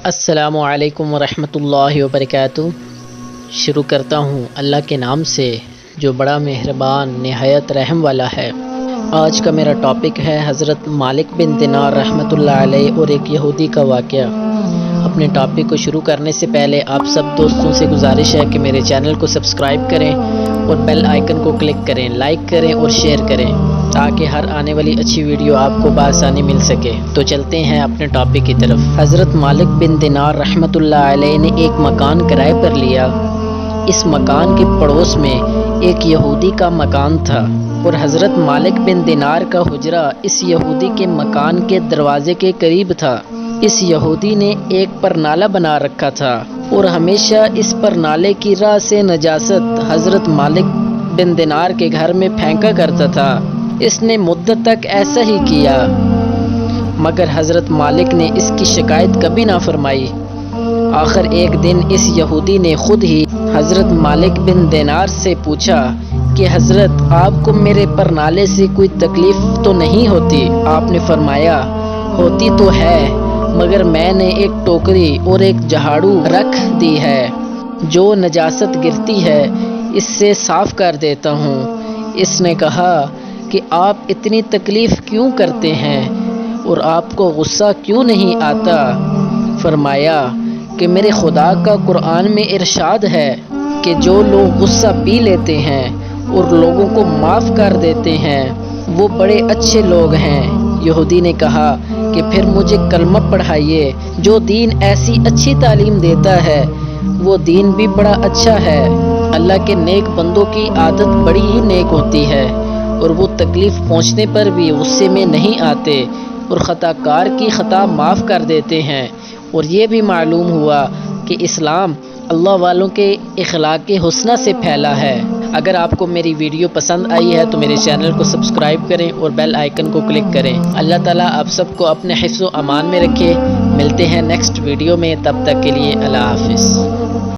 السلام علیکم ورحمۃ اللہ وبرکاتہ۔ شروع کرتا ہوں اللہ کے نام سے جو بڑا مہربان نہایت رحم والا ہے۔ آج کا میرا ٹاپک ہے حضرت مالک بن دینار رحمۃ اللہ علیہ اور ایک یہودی کا واقعہ۔ اپنے ٹاپک کو شروع کرنے سے پہلے آپ سب دوستوں سے گزارش ہے کہ میرے چینل کو سبسکرائب کریں اور بیل آئیکن کو کلک کریں، لائک کریں اور شیئر کریں تاکہ ہر آنے والی اچھی ویڈیو آپ کو بآسانی مل سکے۔ تو چلتے ہیں اپنے ٹاپک کی طرف۔ حضرت مالک بن دینار رحمۃ اللہ علیہ نے ایک مکان کرائے پر لیا۔ اس مکان کے پڑوس میں ایک یہودی کا مکان تھا اور حضرت مالک بن دینار کا حجرہ اس یہودی کے مکان کے دروازے کے قریب تھا۔ اس یہودی نے ایک پرنالہ بنا رکھا تھا اور ہمیشہ اس پرنالے کی راہ سے نجاست حضرت مالک بن دینار کے گھر میں پھینکا کرتا تھا۔ اس نے مدت تک ایسا ہی کیا مگر حضرت مالک نے اس کی شکایت کبھی نہ فرمائی۔ آخر ایک دن اس یہودی نے خود ہی حضرت مالک بن دینار سے پوچھا کہ حضرت آپ کو میرے پرنالے سے کوئی تکلیف تو نہیں ہوتی؟ آپ نے فرمایا ہوتی تو ہے مگر میں نے ایک ٹوکری اور ایک جھاڑو رکھ دی ہے، جو نجاست گرتی ہے اس سے صاف کر دیتا ہوں۔ اس نے کہا کہ آپ اتنی تکلیف کیوں کرتے ہیں اور آپ کو غصہ کیوں نہیں آتا؟ فرمایا کہ میرے خدا کا قرآن میں ارشاد ہے کہ جو لوگ غصہ پی لیتے ہیں اور لوگوں کو معاف کر دیتے ہیں وہ بڑے اچھے لوگ ہیں۔ یہودی نے کہا کہ پھر مجھے کلمہ پڑھائیے۔ جو دین ایسی اچھی تعلیم دیتا ہے وہ دین بھی بڑا اچھا ہے۔ اللہ کے نیک بندوں کی عادت بڑی ہی نیک ہوتی ہے اور وہ تکلیف پہنچنے پر بھی غصے میں نہیں آتے اور خطا کار کی خطا معاف کر دیتے ہیں۔ اور یہ بھی معلوم ہوا کہ اسلام اللہ والوں کے اخلاق حسنہ سے پھیلا ہے۔ اگر آپ کو میری ویڈیو پسند آئی ہے تو میرے چینل کو سبسکرائب کریں اور بیل آئیکن کو کلک کریں۔ اللہ تعالیٰ آپ سب کو اپنے حفظ و امان میں رکھے۔ ملتے ہیں نیکسٹ ویڈیو میں، تب تک کے لیے اللہ حافظ۔